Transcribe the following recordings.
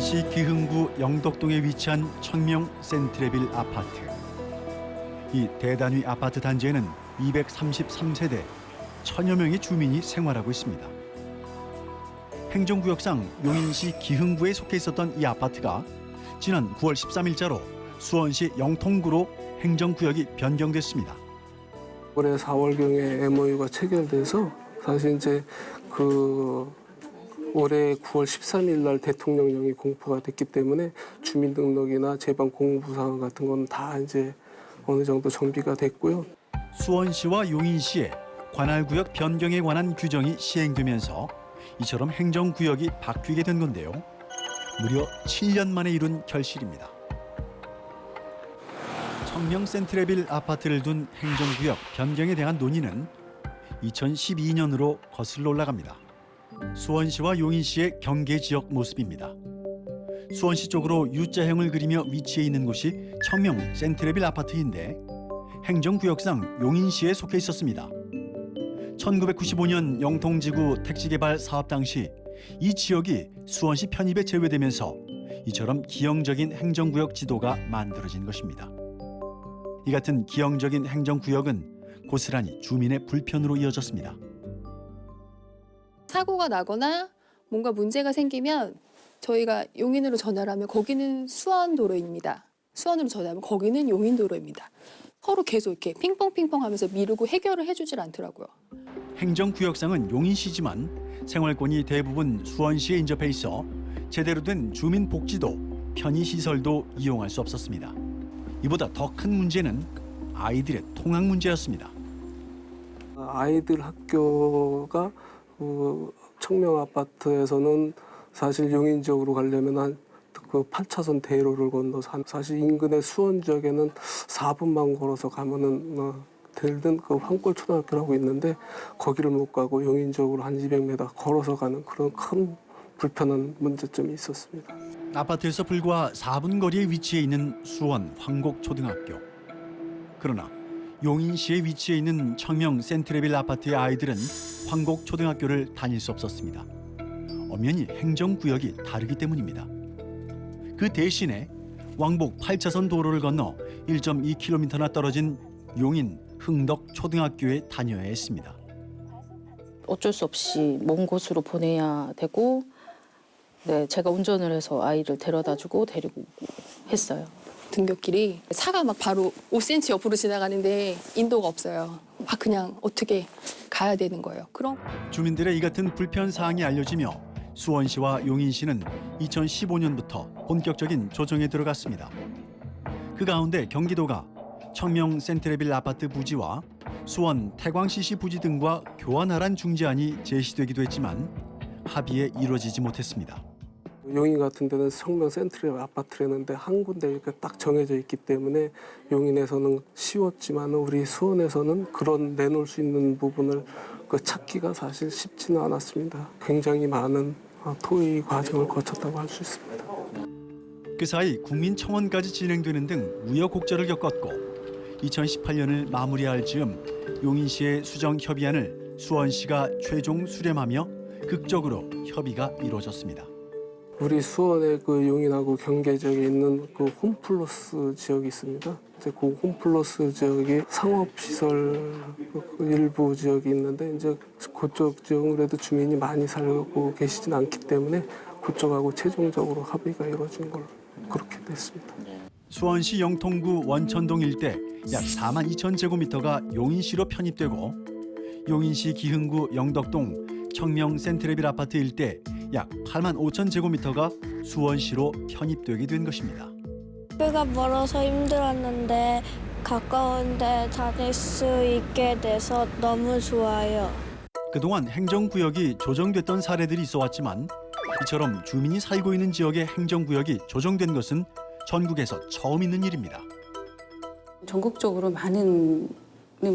수원시 기흥구 영덕동에 위치한 청명 센트레빌 아파트. 이 대단위 아파트 단지에는 233세대, 1000여 명의 주민이 생활하고 있습니다. 행정구역상 용인시 기흥구에 속해 있었던 이 아파트가 지난 9월 13일자로 수원시 영통구로 행정구역이 변경됐습니다. 올해 4월경에 MOU가 체결돼서 사실 이제 올해 9월 13일 날 대통령령이 공포가 됐기 때문에 주민등록이나 제방 공무부사항 같은 건 다 이제 어느 정도 정비가 됐고요. 수원시와 용인시의 관할구역 변경에 관한 규정이 시행되면서 이처럼 행정구역이 바뀌게 된 건데요. 무려 7년 만에 이룬 결실입니다. 청명 센트레빌 아파트를 둔 행정구역 변경에 대한 논의는 2012년으로 거슬러 올라갑니다. 수원시와 용인시의 경계 지역 모습입니다. 수원시 쪽으로 U자형을 그리며 위치해 있는 곳이 청명 센트레빌 아파트인데 행정구역상 용인시에 속해 있었습니다. 1995년 영통지구 택지개발 사업 당시 이 지역이 수원시 편입에 제외되면서 이처럼 기형적인 행정구역 지도가 만들어진 것입니다. 이 같은 기형적인 행정구역은 고스란히 주민의 불편으로 이어졌습니다. 사고가 나거나 뭔가 문제가 생기면 저희가 용인으로 전화를 하면 거기는 수원도로입니다. 수원으로 전화하면 거기는 용인도로입니다. 서로 계속 이렇게 핑퐁핑퐁 하면서 미루고 해결을 해주질 않더라고요. 행정구역상은 용인시지만 생활권이 대부분 수원시에 인접해 있어 제대로 된 주민복지도 편의시설도 이용할 수 없었습니다. 이보다 더 큰 문제는 아이들의 통학 문제였습니다. 아이들 학교가 청명 아파트에서는 사실 용인 지역으로 가려면 한 8차선 대로를 건너서 사실 인근의 수원 지역에는 4분만 걸어서 가면은 들든 황골초등학교라고 있는데 거기를 못 가고 용인 지역으로 한 200m 걸어서 가는 그런 큰 불편한 문제점이 있었습니다. 아파트에서 불과 4분 거리에 위치해 있는 수원 황곡초등학교. 그러나 용인시에 위치해 있는 청명 센트레빌 아파트의 아이들은 황곡초등학교를 다닐 수 없었습니다. 엄연히 행정구역이 다르기 때문입니다. 그 대신에 왕복 8차선 도로를 건너 1.2km나 떨어진 용인 흥덕초등학교에 다녀야 했습니다. 어쩔 수 없이 먼 곳으로 보내야 되고 제가 운전을 해서 아이를 데려다주고 데리고 오고 했어요. 등굣길이 차가 막 바로 5cm 옆으로 지나가는데 인도가 없어요. 막 그냥 어떻게 가야 되는 거예요. 그럼 주민들의 이 같은 불편 사항이 알려지며 수원시와 용인시는 2015년부터 본격적인 조정에 들어갔습니다. 그 가운데 경기도가 청명 센트레빌 아파트 부지와 수원 태광CC 부지 등과 교환하란 중재안이 제시되기도 했지만 합의에 이루어지지 못했습니다. 용인 같은 데는 청명 센트레빌 아파트라는데 한 군데 이렇게 딱 정해져 있기 때문에 용인에서는 쉬웠지만 우리 수원에서는 그런 내놓을 수 있는 부분을 찾기가 사실 쉽지는 않았습니다. 굉장히 많은 토의 과정을 거쳤다고 할 수 있습니다. 그 사이 국민청원까지 진행되는 등 우여곡절을 겪었고 2018년을 마무리할 즈음 용인시의 수정 협의안을 수원시가 최종 수렴하며 극적으로 협의가 이루어졌습니다. 우리 수원의 용인하고 경계 지역에 있는 홈플러스 지역이 있습니다. 이제 그 홈플러스 지역이 상업시설 일부 지역이 있는데 이제 그쪽 지역은 그래도 주민이 많이 살고 계시진 않기 때문에 그쪽하고 최종적으로 합의가 이루어진 걸로 그렇게 됐습니다. 수원시 영통구 원천동 일대 약 4만 2천 제곱미터가 용인시로 편입되고 용인시 기흥구 영덕동 청명 센트레빌 아파트 일대 약 8만 5천 제곱미터가 수원시로 편입되게 된 것입니다. 학교가 멀어서 힘들었는데 가까운데 다닐 수 있게 돼서 너무 좋아요. 그동안 행정구역이 조정됐던 사례들이 있어왔지만 이처럼 주민이 살고 있는 지역의 행정구역이 조정된 것은 전국에서 처음 있는 일입니다. 전국적으로 많은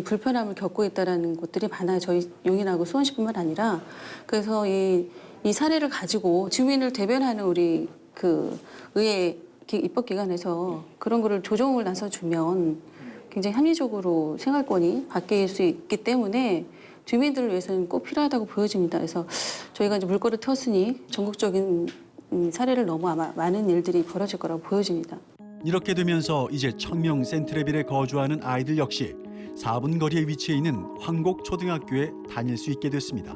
불편함을 겪고 있다는 곳들이 많아요. 저희 용인하고 수원시뿐만 아니라. 그래서 이 사례를 가지고 주민을 대변하는 우리 의회 입법기관에서 그런 거를 조정을 나서주면 굉장히 합리적으로 생활권이 바뀔 수 있기 때문에 주민들을 위해서는 꼭 필요하다고 보여집니다. 그래서 저희가 이제 물꼬를 텄으니 전국적인 사례를 너무 아마 많은 일들이 벌어질 거라고 보여집니다. 이렇게 되면서 이제 청명 센트레빌에 거주하는 아이들 역시 4분 거리에 위치해 있는 황곡초등학교에 다닐 수 있게 됐습니다.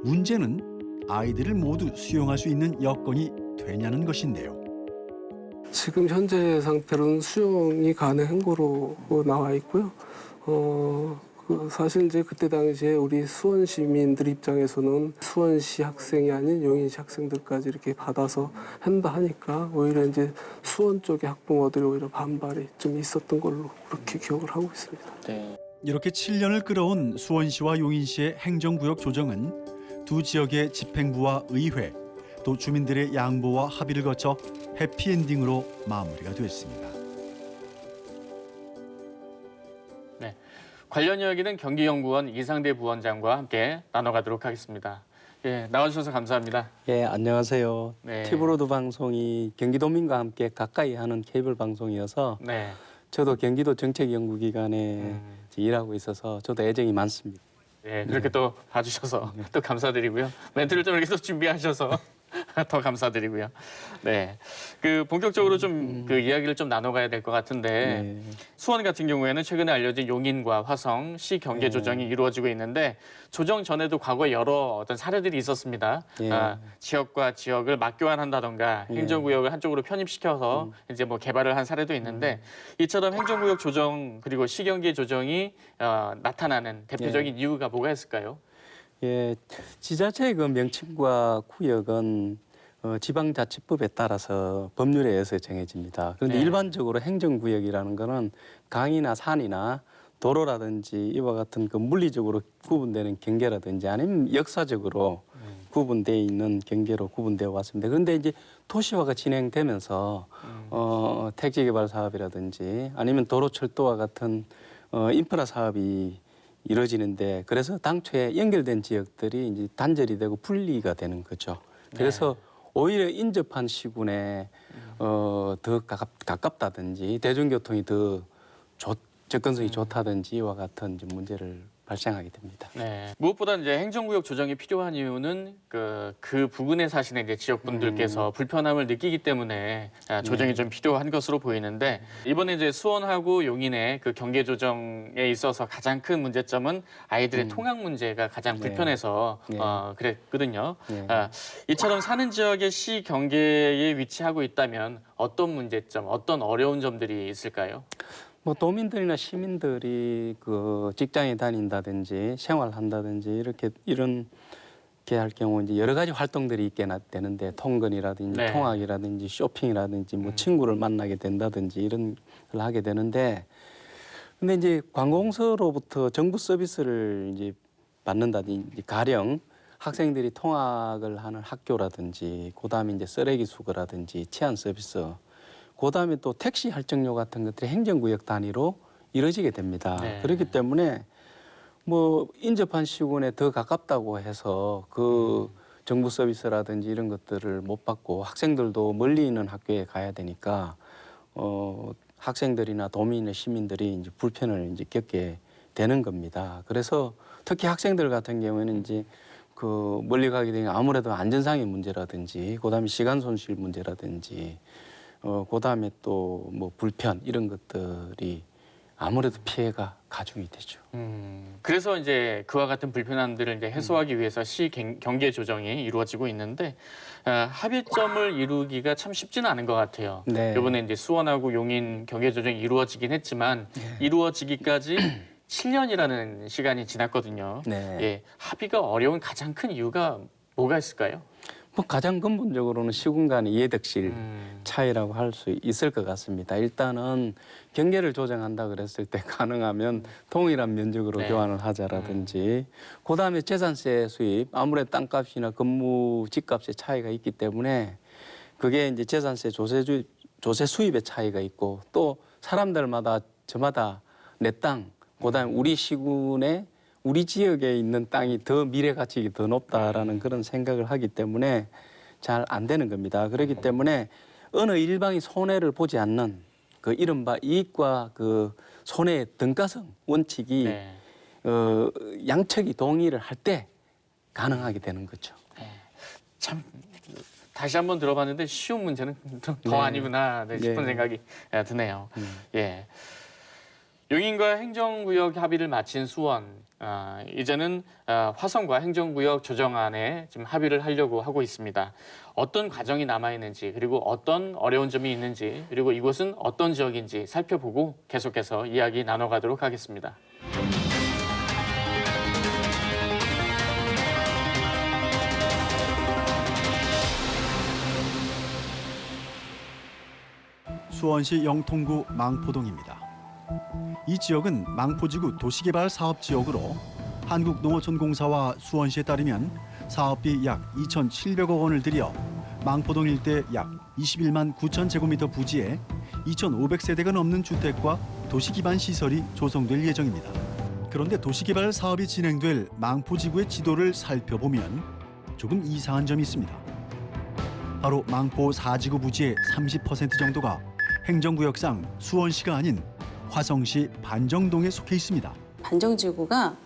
문제는 아이들을 모두 수용할 수 있는 여건이 되냐는 것인데요. 지금 현재 상태로는 수용이 가능한 거로 나와 있고요. 사실 이제 그때 당시에 우리 수원 시민들 입장에서는 수원시 학생이 아닌 용인시 학생들까지 이렇게 받아서 한다 하니까 오히려 이제 수원 쪽의 학부모들이 오히려 반발이 좀 있었던 걸로 그렇게 기억을 하고 있습니다. 이렇게 7년을 끌어온 수원시와 용인시의 행정구역 조정은 두 지역의 집행부와 의회, 또 주민들의 양보와 합의를 거쳐 해피엔딩으로 마무리가 됐습니다. 네, 관련 이야기는 경기연구원 이상대 부원장과 함께 나눠가도록 하겠습니다. 예, 나와주셔서 감사합니다. 예, 안녕하세요. 네. 티브로드 방송이 경기도민과 함께 가까이 하는 케이블 방송이어서 네. 저도 경기도 정책연구기관에 일하고 있어서 저도 애정이 많습니다. 예, 그렇게 또 봐주셔서 또 감사드리고요. 멘트를 좀 이렇게 또 준비하셔서 더 감사드리고요. 네, 그 본격적으로 좀 그 이야기를 좀 나눠가야 될 것 같은데 네. 수원 같은 경우에는 최근에 알려진 용인과 화성 시 경계 조정이 이루어지고 있는데 조정 전에도 과거에 여러 어떤 사례들이 있었습니다. 예. 지역과 지역을 맞교환한다던가 행정구역을 한쪽으로 편입시켜서 이제 뭐 개발을 한 사례도 있는데 이처럼 행정구역 조정 그리고 시경계 조정이 나타나는 대표적인 이유가 뭐가 있을까요? 예, 지자체의 그 명칭과 구역은 지방자치법에 따라서 법률에 의해서 정해집니다. 그런데 네. 일반적으로 행정구역이라는 거는 강이나 산이나 도로라든지 이와 같은 그 물리적으로 구분되는 경계라든지 아니면 역사적으로 구분되어 있는 경계로 구분되어 왔습니다. 그런데 이제 도시화가 진행되면서 택지 개발 사업이라든지 아니면 도로 철도와 같은 인프라 사업이 이루어지는데 그래서 당초에 연결된 지역들이 이제 단절이 되고 분리가 되는 거죠. 그래서 오히려 인접한 시군에 더 가깝다든지 대중교통이 더 접근성이 좋다든지와 같은 이제 문제를 발생하게 됩니다. 네. 무엇보다 이제 행정구역 조정이 필요한 이유는 그 부근에 사시는 이제 지역분들께서 불편함을 느끼기 때문에 조정이 좀 필요한 것으로 보이는데 이번에 이제 수원하고 용인의 그 경계 조정에 있어서 가장 큰 문제점은 아이들의 통학 문제가 가장 불편해서 그랬거든요. 이처럼 사는 지역의 시 경계에 위치하고 있다면 어떤 문제점, 어떤 어려운 점들이 있을까요? 뭐 도민들이나 시민들이 그 직장에 다닌다든지 생활한다든지 이런 게 할 경우 이제 여러 가지 활동들이 있게 되는데 통근이라든지 네. 통학이라든지 쇼핑이라든지 뭐 친구를 만나게 된다든지 이런 걸 하게 되는데 근데 이제 관공서로부터 정부 서비스를 이제 받는다든지 가령 학생들이 통학을 하는 학교라든지 그다음에 이제 쓰레기 수거라든지 치안 서비스 그다음에 또 택시 할증료 같은 것들이 행정구역 단위로 이루어지게 됩니다. 네. 그렇기 때문에 뭐 인접한 시군에 더 가깝다고 해서 그 정부 서비스라든지 이런 것들을 못 받고 학생들도 멀리 있는 학교에 가야 되니까 학생들이나 도민의 시민들이 이제 불편을 이제 겪게 되는 겁니다. 그래서 특히 학생들 같은 경우에는 이제 그 멀리 가게 되면 아무래도 안전상의 문제라든지 그다음에 시간 손실 문제라든지 그다음에 또 뭐 불편 이런 것들이 아무래도 피해가 가중이 되죠. 그래서 이제 그와 같은 불편함들을 이제 해소하기 위해서 시 경계 조정이 이루어지고 있는데 합의점을 이루기가 참 쉽지는 않은 것 같아요. 네. 이번에 이제 수원하고 용인 경계 조정이 이루어지긴 했지만 이루어지기까지 7년이라는 시간이 지났거든요. 네. 예, 합의가 어려운 가장 큰 이유가 뭐가 있을까요? 뭐 가장 근본적으로는 시군 간의 이해득실 차이라고 할 수 있을 것 같습니다. 일단은 경계를 조정한다 그랬을 때 가능하면 동일한 면적으로 네. 교환을 하자라든지 그다음에 재산세 수입 아무래도 땅값이나 건물 집값의 차이가 있기 때문에 그게 이제 재산세 조세 수입의 차이가 있고 또 사람들마다 저마다 내 땅 그다음에 우리 시군의 우리 지역에 있는 땅이 더 미래 가치가 더 높다라는 그런 생각을 하기 때문에 잘 안 되는 겁니다. 그렇기 때문에 어느 일방이 손해를 보지 않는 그 이른바 이익과 그 손해의 등가성 원칙이 네. 양측이 동의를 할 때 가능하게 되는 거죠. 참 다시 한번 들어봤는데 쉬운 문제는 더 네. 아니구나 싶은 네. 생각이 드네요. 예. 용인과 행정구역 합의를 마친 수원. 이제는 화성과 행정구역 조정안에 지금 합의를 하려고 하고 있습니다. 어떤 과정이 남아 있는지, 그리고 어떤 어려운 점이 있는지, 그리고 이곳은 어떤 지역인지 살펴보고 계속해서 이야기 나눠가도록 하겠습니다. 수원시 영통구 망포동입니다. 이 지역은 망포지구 도시개발 사업 지역으로 한국농어촌공사와 수원시에 따르면 사업비 약 2,700억 원을 들여 망포동 일대 약 21만 9천 제곱미터 부지에 2,500세대가 넘는 주택과 도시기반 시설이 조성될 예정입니다. 그런데 도시개발 사업이 진행될 망포지구의 지도를 살펴보면 조금 이상한 점이 있습니다. 바로 망포 4지구 부지의 30% 정도가 행정구역상 수원시가 아닌 화성시 반정동에 속해 있습니다. 반정지구가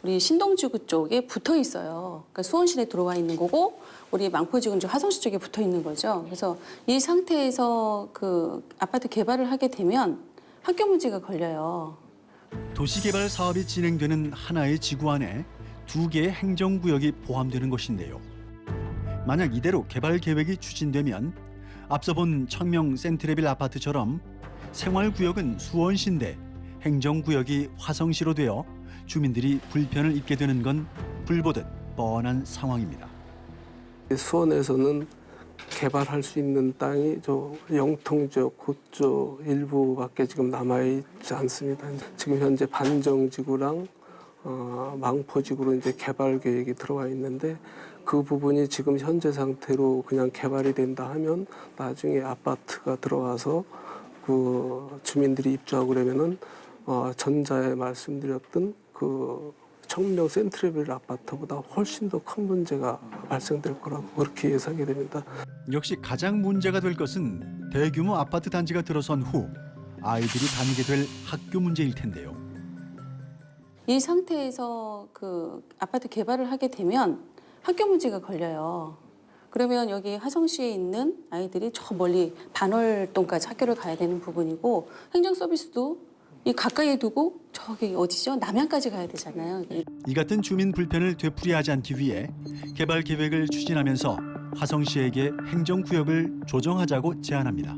우리 신동지구 쪽에 붙어 있어요. 그러니까 수원시내 들어와 있는 거고 우리 망포지구는 이제 화성시 쪽에 붙어 있는 거죠. 그래서 이 상태에서 그 아파트 개발을 하게 되면 학교 문제가 걸려요. 도시개발 사업이 진행되는 하나의 지구 안에 두 개의 행정구역이 포함되는 것인데요. 만약 이대로 개발 계획이 추진되면 앞서 본 청명 센트레빌 아파트처럼 생활구역은 수원시인데 행정구역이 화성시로 되어 주민들이 불편을 입게 되는 건 불보듯 뻔한 상황입니다. 수원에서는 개발할 수 있는 땅이 저 영통지역 그쪽 일부밖에 지금 남아있지 않습니다. 지금 현재 반정지구랑 망포지구로 이제 개발 계획이 들어와 있는데 그 부분이 지금 현재 상태로 그냥 개발이 된다 하면 나중에 아파트가 들어와서 그 주민들이 입주하고 그러면은 전자에 말씀드렸던 그 청명 센트레빌 아파트보다 훨씬 더 큰 문제가 발생될 거라고 그렇게 예상이 됩니다. 역시 가장 문제가 될 것은 대규모 아파트 단지가 들어선 후 아이들이 다니게 될 학교 문제일 텐데요. 이 상태에서 그 아파트 개발을 하게 되면 학교 문제가 걸려요. 그러면 여기 화성시에 있는 아이들이 저 멀리 반월동까지 학교를 가야 되는 부분이고 행정 서비스도 이 가까이에 두고 저기 어디죠? 남양까지 가야 되잖아요. 이 같은 주민 불편을 되풀이하지 않기 위해 개발 계획을 추진하면서 화성시에게 행정구역을 조정하자고 제안합니다.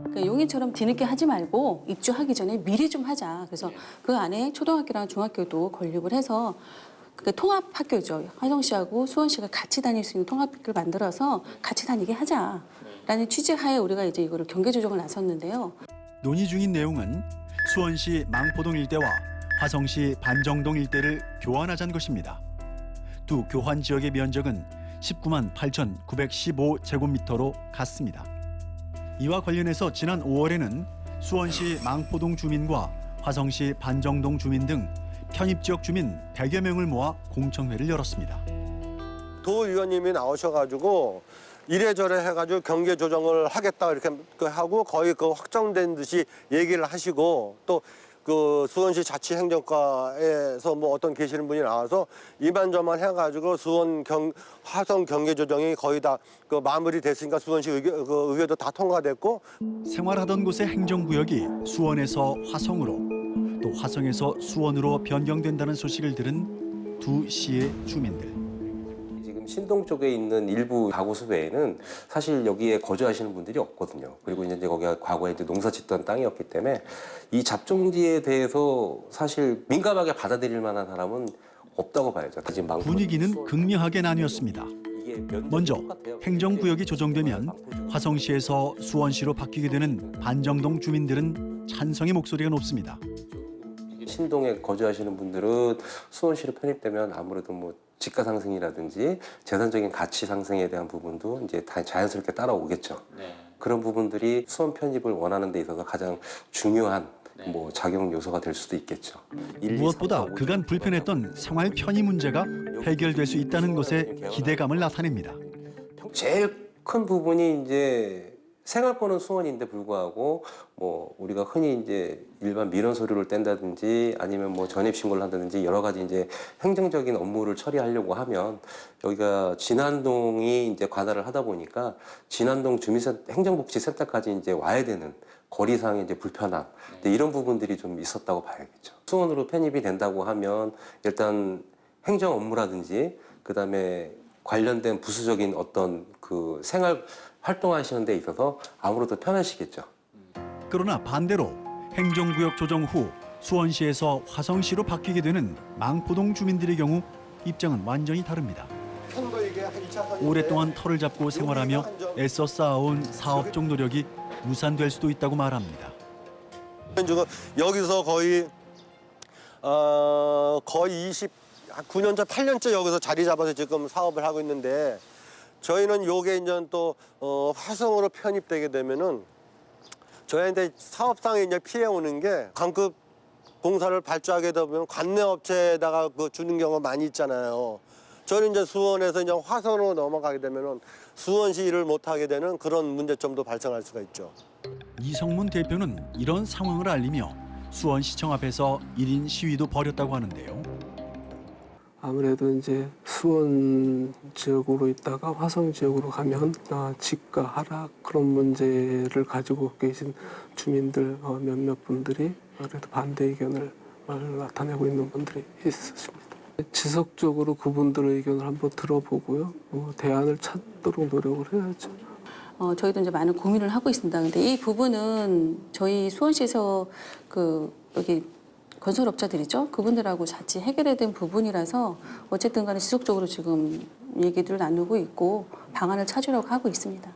그러니까 용인처럼 뒤늦게 하지 말고 입주하기 전에 미리 좀 하자. 그래서 그 안에 초등학교랑 중학교도 건립을 해서 그 통합학교죠. 화성시하고 수원시가 같이 다닐 수 있는 통합학교를 만들어서 같이 다니게 하자라는 취지하에 우리가 이제 이거를 경계 조정을 나섰는데요. 논의 중인 내용은 수원시 망포동 일대와 화성시 반정동 일대를 교환하자는 것입니다. 두 교환 지역의 면적은 19만 8,915제곱미터로 같습니다. 이와 관련해서 지난 5월에는 수원시 망포동 주민과 화성시 반정동 주민 등 편입지역 주민 100여 명을 모아 공청회를 열었습니다. 도 의원님이 나오셔가지고 이래저래 해가지고 경계 조정을 하겠다 이렇게 하고 거의 그 확정된 듯이 얘기를 하시고 또 그 수원시 자치행정과에서 뭐 어떤 계시는 분이 나와서 이만저만 해가지고 화성 경계 조정이 거의 다 그 마무리 됐으니까 수원시 의회도 다 통과됐고 생활하던 곳의 행정구역이 수원에서 화성으로 또 화성에서 수원으로 변경된다는 소식을 들은 두 시의 주민들. 지금 신동 쪽에 있는 일부 가구 수 외에는 사실 여기에 거주하시는 분들이 없거든요. 그리고 이제 거기가 과거에 이제 농사짓던 땅이었기 때문에 이 잡종지에 대해서 사실 민감하게 받아들일 만한 사람은 없다고 봐야죠. 지금 분위기는 극명하게 나뉘었습니다. 먼저 행정구역이 조정되면 화성시에서 수원시로 바뀌게 되는 반정동 주민들은 찬성의 목소리가 높습니다. 신동에 거주하시는 분들은 수원시로 편입되면 아무래도 뭐 집가 상승이라든지 재산적인 가치 상승에 대한 부분도 이제 다 자연스럽게 따라오겠죠. 네. 그런 부분들이 수원 편입을 원하는 데 있어서 가장 중요한 뭐 작용 요소가 될 수도 있겠죠. 무엇보다 그간 불편했던 생활 편의 문제가 해결될 수 있다는 것에 기대감을 나타냅니다. 제일 큰 부분이 이제 생활권은 수원인데 불구하고 뭐 우리가 흔히 이제 일반 민원 서류를 뗀다든지 아니면 뭐 전입 신고를 한다든지 여러 가지 이제 행정적인 업무를 처리하려고 하면 여기가 진안동이 이제 관할을 하다 보니까 진안동 행정복지센터까지 이제 와야 되는 거리상의 이제 불편함 이런 부분들이 좀 있었다고 봐야겠죠. 수원으로 편입이 된다고 하면 일단 행정 업무라든지 그다음에 관련된 부수적인 어떤 그 생활 활동하시는 데 있어서 아무래도 편하시겠죠. 그러나 반대로 행정구역 조정 후 수원시에서 화성시로 바뀌게 되는 망포동 주민들의 경우 입장은 완전히 다릅니다. 오랫동안 터를 잡고 생활하며 애써 쌓아온 사업적 노력이 무산될 수도 있다고 말합니다. 지금 여기서 거의 9년째, 8년째 여기서 자리 잡아서 지금 사업을 하고 있는데 저희는 요게 이제 또 화성으로 편입되게 되면은 저희한테 사업상에 이제 피해 오는 게 관급 공사를 발주하게 되면 관내 업체에다가 그 주는 경우가 많이 있잖아요. 저는 이제 수원에서 이제 화성으로 넘어가게 되면은 수원시 일을 못 하게 되는 그런 문제점도 발생할 수가 있죠. 이성문 대표는 이런 상황을 알리며 수원시청 앞에서 1인 시위도 벌였다고 하는데요. 아무래도 이제 수원 지역으로 있다가 화성 지역으로 가면 집가 하락 그런 문제를 가지고 계신 주민들 몇몇 분들이 그래도 반대 의견을 나타내고 있는 분들이 있으십니다. 지속적으로 그분들의 의견을 한번 들어보고요. 대안을 찾도록 노력을 해야죠. 저희도 이제 많은 고민을 하고 있습니다. 근데 이 부분은 저희 수원시에서 여기 건설업자들이죠. 그분들하고 같이 해결해야 된 부분이라서 어쨌든 간에 지속적으로 지금 얘기들을 나누고 있고 방안을 찾으려고 하고 있습니다.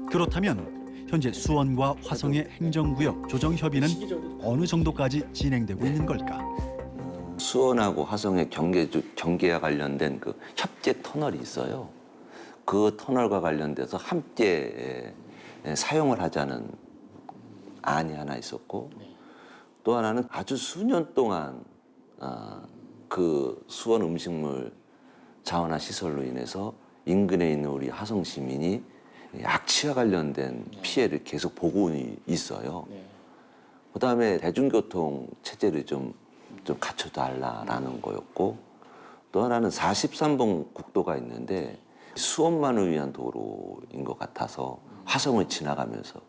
그렇다면 현재 수원과 화성의 행정구역 조정 협의는 어느 정도까지 진행되고 있는 걸까? 수원하고 화성의 경계와 관련된 그 협재 터널이 있어요. 그 터널과 관련돼서 함께 사용을 하자는 안이 하나 있었고 또 하나는 아주 수년 동안 그 수원 음식물 자원화 시설로 인해서 인근에 있는 우리 화성 시민이 악취와 관련된 피해를 계속 보고 있어요. 그다음에 대중교통 체제를 좀 갖춰달라라는 거였고 또 하나는 43번 국도가 있는데 수원만을 위한 도로인 것 같아서 화성을 지나가면서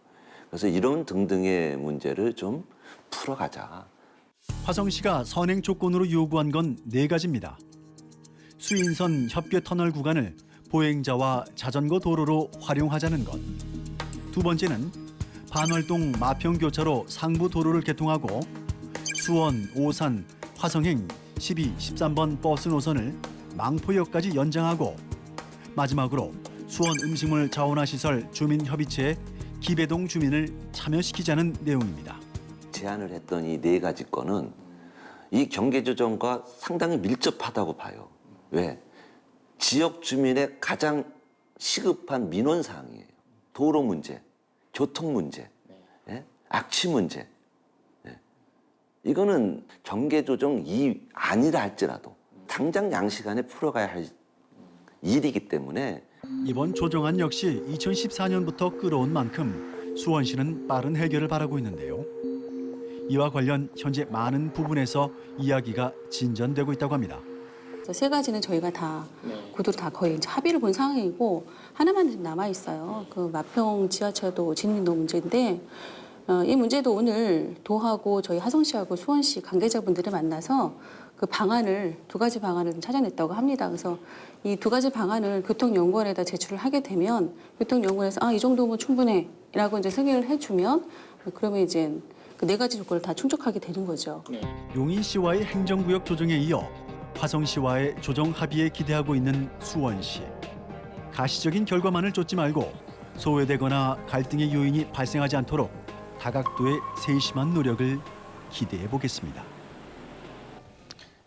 그래서 이런 등등의 문제를 좀 풀어가자. 화성시가 선행 조건으로 요구한 건 4가지입니다. 수인선 협계 터널 구간을 보행자와 자전거 도로로 활용하자는 것. 두 번째는 반월동 마평교차로 상부 도로를 개통하고 수원, 오산, 화성행 12, 13번 버스 노선을 망포역까지 연장하고 마지막으로 수원 음식물 자원화 시설 주민협의체에 기배동 주민을 참여시키자는 내용입니다. 제안을 했던 이 4가지 건은 이 경계조정과 상당히 밀접하다고 봐요. 왜? 지역 주민의 가장 시급한 민원사항이에요. 도로 문제, 교통 문제, 악취 문제. 이거는 경계조정이 아니라 할지라도 당장 양시간에 풀어가야 할 일이기 때문에 이번 조정안 역시 2014년부터 끌어온 만큼 수원시는 빠른 해결을 바라고 있는데요. 이와 관련 현재 많은 부분에서 이야기가 진전되고 있다고 합니다. 3가지는 저희가 다 구도로 다 거의 이제 합의를 본 상황이고 하나만 남아 있어요. 그 마평 지하철도 진입로 문제인데 이 문제도 오늘 도하고 저희 화성시하고 수원시 관계자분들을 만나서 그 방안을 2가지 방안을 좀 찾아냈다고 합니다. 그래서 이 2가지 방안을 교통연구원에다 제출을 하게 되면 교통연구원에서 이 정도면 충분해라고 이제 승인을 해주면 그러면 이제 그 4가지 조건을 다 충족하게 되는 거죠. 용인시와의 행정구역 조정에 이어 화성시와의 조정 합의에 기대하고 있는 수원시. 가시적인 결과만을 쫓지 말고 소외되거나 갈등의 요인이 발생하지 않도록 다각도의 세심한 노력을 기대해 보겠습니다.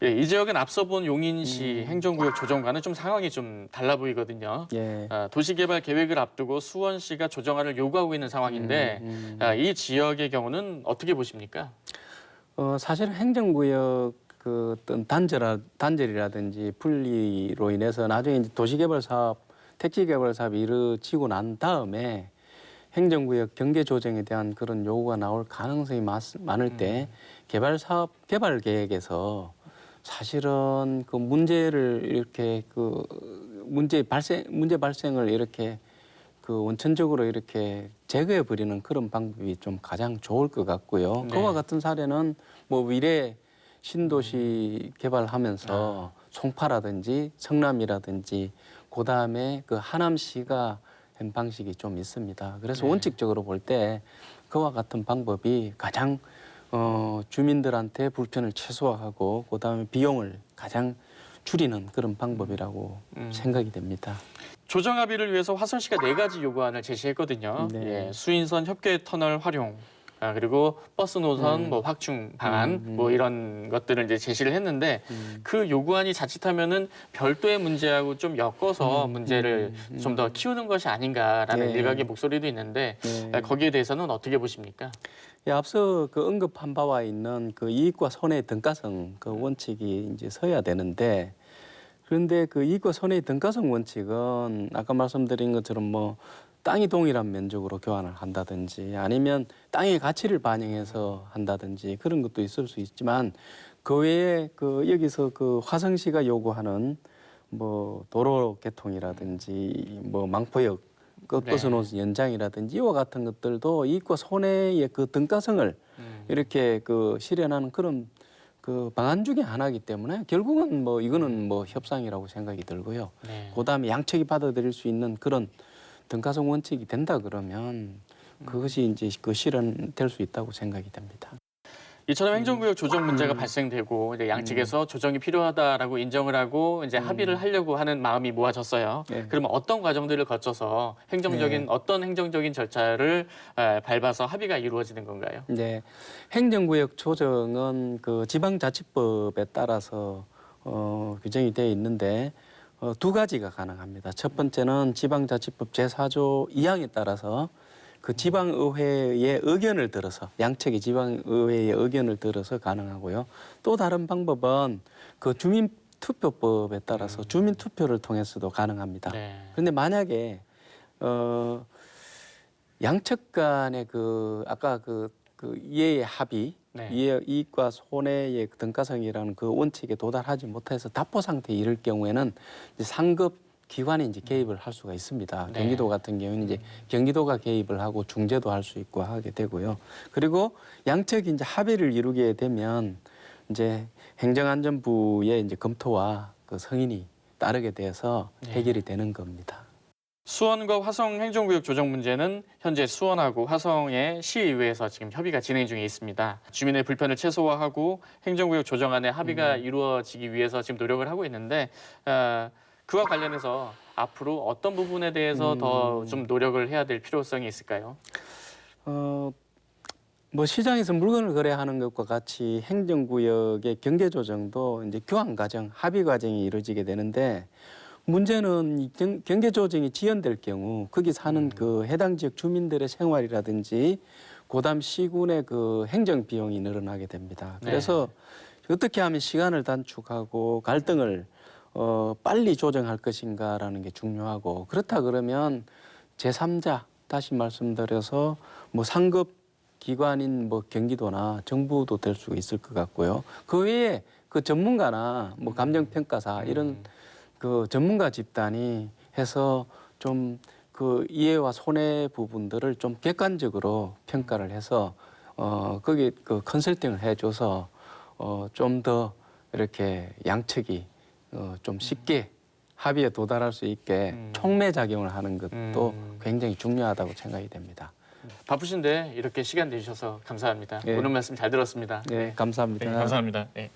예, 이 지역은 앞서 본 용인시 행정구역 조정과는 좀 상황이 좀 달라 보이거든요. 예. 도시개발 계획을 앞두고 수원시가 조정안을 요구하고 있는 상황인데 이 지역의 경우는 어떻게 보십니까? 사실 행정구역 그 어떤 단절이라든지 분리로 인해서 나중에 이제 도시개발 사업, 택지개발 사업이 이루어지고 난 다음에 행정구역 경계 조정에 대한 그런 요구가 나올 가능성이 많을 때 개발 사업 개발 계획에서 사실은 그 문제를 이렇게 그 문제 발생을 이렇게 그 원천적으로 이렇게 제거해 버리는 그런 방법이 좀 가장 좋을 것 같고요. 네. 그와 같은 사례는 뭐 미래 신도시 개발하면서 송파라든지 성남이라든지 그다음에 그 하남시가 한 방식이 좀 있습니다. 그래서 네. 원칙적으로 볼 때 그와 같은 방법이 가장 주민들한테 불편을 최소화하고 그다음에 비용을 가장 줄이는 그런 방법이라고 생각이 됩니다. 조정 합의를 위해서 화성시가 4가지 요구안을 제시했거든요. 네. 예, 수인선 협계 터널 활용, 그리고 버스 노선 뭐 확충 방안 뭐 이런 것들을 이제 제시를 했는데 그 요구안이 자칫하면은 별도의 문제하고 좀 엮어서 문제를 좀 더 키우는 것이 아닌가라는 네. 일각의 목소리도 있는데 네. 거기에 대해서는 어떻게 보십니까? 예, 앞서 그 언급한 바와 있는 그 이익과 손해의 등가성 그 원칙이 이제 서야 되는데 그런데 그 이익과 손해의 등가성 원칙은 아까 말씀드린 것처럼 뭐 땅이 동일한 면적으로 교환을 한다든지 아니면 땅의 가치를 반영해서 한다든지 그런 것도 있을 수 있지만 그 외에 그 여기서 그 화성시가 요구하는 뭐 도로 개통이라든지 뭐 망포역 버스 노선 연장이라든지 이와 같은 것들도 이익과 손해의 그 등가성을 이렇게 그 실현하는 그런 그 방안 중에 하나이기 때문에 결국은 뭐 이거는 뭐 협상이라고 생각이 들고요. 네. 그다음에 양측이 받아들일 수 있는 그런 등가성 원칙이 된다 그러면 그것이 이제 그 실현될 수 있다고 생각이 됩니다. 이처럼 행정구역 조정 문제가 발생되고 이제 양측에서 조정이 필요하다라고 인정을 하고 이제 합의를 하려고 하는 마음이 모아졌어요. 네. 그러면 어떤 과정들을 거쳐서 어떤 행정적인 절차를 밟아서 합의가 이루어지는 건가요? 네, 행정구역 조정은 그 지방자치법에 따라서 규정이 되어 있는데 두 가지가 가능합니다. 첫 번째는 지방자치법 제4조 2항에 따라서 그 지방의회의 의견을 들어서 양측의 지방의회의 의견을 들어서 가능하고요. 또 다른 방법은 그 주민투표법에 따라서 주민투표를 통해서도 가능합니다. 네. 그런데 만약에 양측 간의 그 아까 그 이해의 합의, 네. 이익과 손해의 등가성이라는 그 원칙에 도달하지 못해서 답보 상태에 이를 경우에는 이제 상급 기관이 이제 개입을 할 수가 있습니다. 네. 경기도 같은 경우는 이제 경기도가 개입을 하고 중재도 할 수 있고 하게 되고요. 그리고 양측이 이제 합의를 이루게 되면 이제 행정안전부의 이제 검토와 그 승인이 따르게 돼서 해결이 되는 겁니다. 수원과 화성 행정구역 조정 문제는 현재 수원하고 화성의 시의회에서 지금 협의가 진행 중에 있습니다. 주민의 불편을 최소화하고 행정구역 조정안의 합의가 이루어지기 위해서 지금 노력을 하고 있는데 그와 관련해서 앞으로 어떤 부분에 대해서 더 좀 노력을 해야 될 필요성이 있을까요? 뭐 시장에서 물건을 거래하는 것과 같이 행정구역의 경계 조정도 이제 교환 과정, 합의 과정이 이루어지게 되는데 문제는 이 경계 조정이 지연될 경우 거기 사는 그 해당 지역 주민들의 생활이라든지 그다음 시군의 그 행정 비용이 늘어나게 됩니다. 그래서 어떻게 하면 시간을 단축하고 갈등을 빨리 조정할 것인가라는 게 중요하고 그렇다 그러면 제3자 다시 말씀드려서 뭐 상급 기관인 뭐 경기도나 정부도 될 수 있을 것 같고요. 그 외에 그 전문가나 뭐 감정평가사 이런 그 전문가 집단이 해서 좀 그 이해와 손해 부분들을 좀 객관적으로 평가를 해서 거기 그 컨설팅을 해줘서 좀 더 이렇게 양측이 좀 쉽게 합의에 도달할 수 있게 촉매 작용을 하는 것도 굉장히 중요하다고 생각이 됩니다. 바쁘신데 이렇게 시간 내주셔서 감사합니다. 네. 오늘 말씀 잘 들었습니다. 네, 감사합니다. 감사합니다. 네.